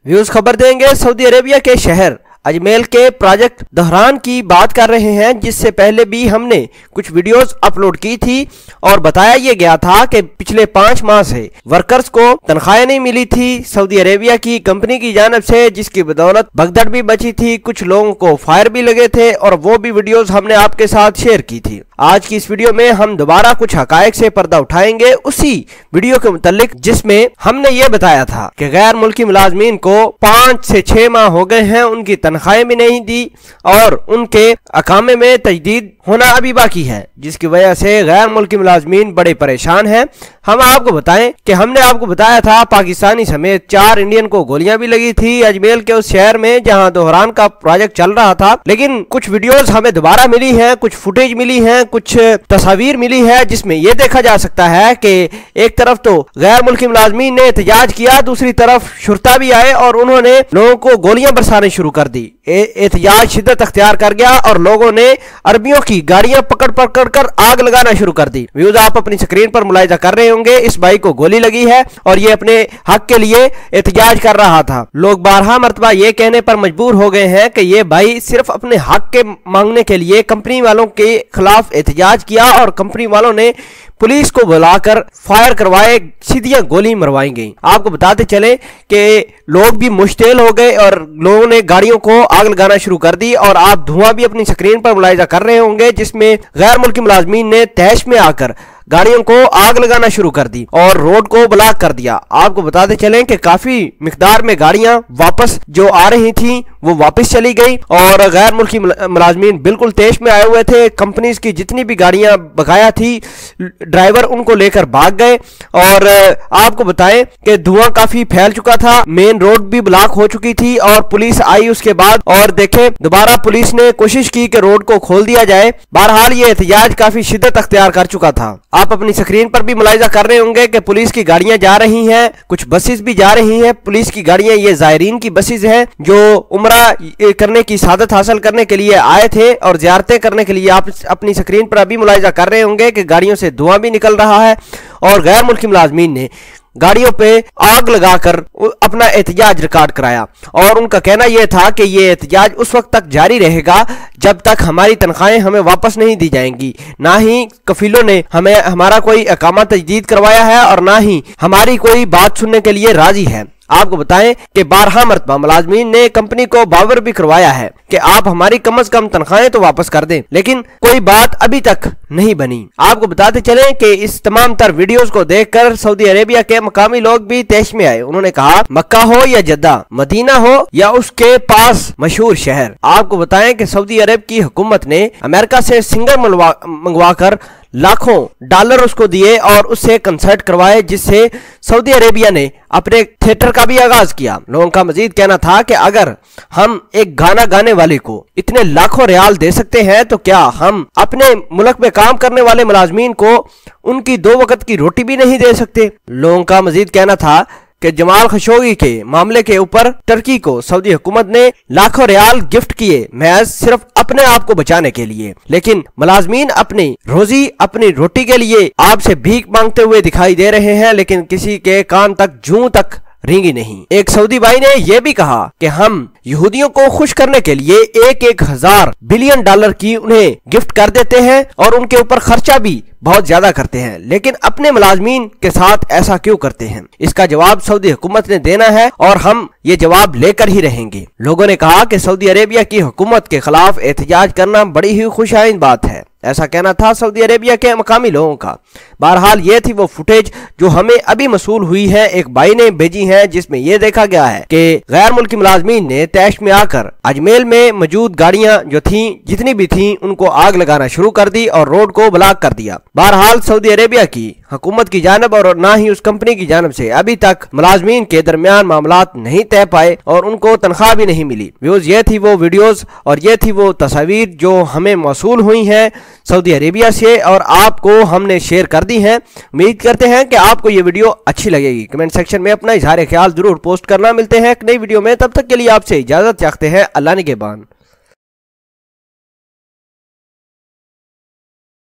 Views खबर देंगे Saudi Arabia के शहर अजमेल के प्रोजेक्ट दहरान की बात कर रहे हैं, जिससे पहले भी हमने कुछ वीडियोस अपलोड की थी और बताया ये गया था कि पिछले 5 माह से वर्कर्स को तनख्वाहें नहीं मिली थी सऊदी अरेबिया की कंपनी की जानिब से, जिसकी बदौलत भगदड़ भी बची थी, कुछ लोगों को फायर भी लगे थे और वो भी वीडियोस हमने आपके साथ शेयर की थी। आज की इस वीडियो में हम दोबारा कुछ हकायक से पर्दा उठाएंगे उसी वीडियो के मुतालिक जिसमें हमने ये बताया था कि गैर मुल्की मुलाजमीन को 5 से 6 माह हो गए हैं, उनकी तनख्वाहें भी नहीं दी और उनके अकामे में तजदीद होना अभी बाकी है, जिसकी वजह से गैर मुल्की मुलाजमीन बड़े परेशान हैं। हम आपको बताएं कि हमने आपको बताया था पाकिस्तानी समेत 4 इंडियन को गोलियां भी लगी थी अजमेल के उस शहर में जहां दोहरान का प्रोजेक्ट चल रहा था, लेकिन कुछ वीडियोस हमें दोबारा मिली हैं, कुछ फुटेज मिली है, कुछ तस्वीर मिली है जिसमें यह देखा जा सकता है कि एक तरफ तो गैर मुल्की मुलाजमीन ने एहतजाज किया, दूसरी तरफ शुरता भी आए और उन्होंने लोगों को गोलियां बरसानी शुरू कर दी। एहतजाज शिद्दत अख्तियार कर गया और लोगों ने अरबियों की गाड़ियां पकड़ पकड़ कर आग लगाना शुरू कर दी। व्यूज आप अपनी स्क्रीन पर मुलाहिजा कर रहे होंगे, इस भाई को गोली लगी है और ये अपने हक के लिए एहतजाज कर रहा था। लोग बारहा मरतबा ये कहने पर मजबूर हो गए हैं कि ये भाई सिर्फ अपने हक के मांगने के लिए कंपनी वालों के खिलाफ एहतजाज किया और कंपनी वालों ने पुलिस को बुलाकर फायर करवाए, सीधियां गोली मरवाई गई। आपको बताते चले कि लोग भी मुश्तिल हो गए और लोगों ने गाड़ियों को आग लगाना शुरू कर दी और आप धुआं भी अपनी स्क्रीन पर मुलाहिजा कर रहे होंगे, जिसमें गैर मुल्की मुलाजमीन ने तहश में आकर गाड़ियों को आग लगाना शुरू कर दी और रोड को ब्लॉक कर दिया। आपको बताते चलें कि काफी मिकदार में गाड़ियां वापस जो आ रही थी वो वापस चली गई और गैर मुल्की मुलाजमीन बिल्कुल तेज में आए हुए थे। कंपनीज की जितनी भी गाड़ियां बकाया थी ड्राइवर उनको लेकर भाग गए और आपको बताएं कि धुआं काफी फैल चुका था, मेन रोड भी ब्लॉक हो चुकी थी और पुलिस आई उसके बाद और देखे दोबारा पुलिस ने कोशिश की कि रोड को खोल दिया जाए। बहरहाल ये एहतजाज काफी शिद्दत अख्तियार कर चुका था। आप अपनी स्क्रीन पर भी मुलाहिजा कर रहे होंगे कि पुलिस की गाड़ियां जा रही हैं, कुछ बसेस भी जा रही हैं। पुलिस की गाड़ियां ये ज़ायरीन की बसेस हैं जो उम्रा करने की सादत हासिल करने के लिए आए थे और ज़ियारतें करने के लिए। आप अपनी स्क्रीन पर अभी मुलाहिजा कर रहे होंगे कि गाड़ियों से धुआं भी निकल रहा है और गैर मुल्की मुलाजमीन ने गाड़ियों पे आग लगाकर अपना एहतजाज रिकॉर्ड कराया और उनका कहना यह था कि ये एहतजाज उस वक्त तक जारी रहेगा जब तक हमारी तनख्वाहें हमें वापस नहीं दी जाएंगी, ना ही कफीलों ने हमें हमारा कोई अकामा तजदीद करवाया है और ना ही हमारी कोई बात सुनने के लिए राजी है। आपको बताएं कि 12 मरतबा मुलाजमीन ने कंपनी को बावर भी करवाया है कि आप हमारी कम से कम तनख्वाहें तो वापस कर दें, लेकिन कोई बात अभी तक नहीं बनी। आपको बताते चलें कि इस तमाम तर वीडियोस को देखकर सऊदी अरेबिया के मकामी लोग भी तेश में आए। उन्होंने कहा मक्का हो या जद्दा, मदीना हो या उसके पास मशहूर शहर। आपको बताएं कि सऊदी अरब की हुकूमत ने अमेरिका से सिंगर मंगवाकर लाखों डॉलर उसको दिए और उससे कंसर्ट करवाए, जिससे सऊदी अरेबिया ने अपने थिएटर का भी आगाज किया। लोगों का मजीद कहना था कि अगर हम एक गाना गाने वाले को इतने लाखों रियाल दे सकते हैं तो क्या हम अपने मुल्क में काम करने वाले मुलाजमीन को उनकी 2 वक्त की रोटी भी नहीं दे सकते। लोगों का मजीद कहना था कि जमाल खशोगी के मामले के ऊपर टर्की को सऊदी हुकूमत ने लाखों रियाल गिफ्ट किए महज सिर्फ अपने आप को बचाने के लिए, लेकिन मुलाजमीन अपनी रोजी अपनी रोटी के लिए आपसे भीख मांगते हुए दिखाई दे रहे हैं, लेकिन किसी के कान तक जूं तक रेंगी नहीं। एक सऊदी भाई ने यह भी कहा कि हम यहूदियों को खुश करने के लिए 1,000 बिलियन डॉलर की उन्हें गिफ्ट कर देते हैं और उनके ऊपर खर्चा भी बहुत ज्यादा करते हैं, लेकिन अपने मुलाजमीन के साथ ऐसा क्यों करते हैं? इसका जवाब सऊदी हुकूमत ने देना है और हम ये जवाब लेकर ही रहेंगे। लोगों ने कहा कि सऊदी अरेबिया की हुकूमत के खिलाफ एहतजाज करना बड़ी ही खुशाइन बात है, ऐसा कहना था सऊदी अरेबिया के मकामी लोगों का। बहरहाल ये थी वो फुटेज जो हमें अभी मसूल हुई है, एक भाई ने भेजी है, जिसमें यह देखा गया है कि गैर मुल्की मुलाजमीन ने तैश में आकर अजमेल में मौजूद गाड़ियां जो थी जितनी भी थी उनको आग लगाना शुरू कर दी और रोड को ब्लॉक कर दिया। बहरहाल सऊदी अरेबिया की हुकूमत की जानब और ना ही उस कंपनी की जानब से अभी तक मुलाजमीन के दरमियान मामलात नहीं तय पाए और उनको तनख्वाह भी नहीं मिली। व्यूज ये थी वो वीडियोस और ये थी वो तस्वीर जो हमें मौसूल हुई हैं सऊदी अरेबिया से और आपको हमने शेयर कर दी हैं। उम्मीद करते हैं कि आपको ये वीडियो अच्छी लगेगी। कमेंट सेक्शन में अपना इजहार ख्याल जरूर पोस्ट करना। मिलते हैं एक नई वीडियो में, तब तक के लिए आपसे इजाजत चाहते हैं। अल्लाह निगहबान।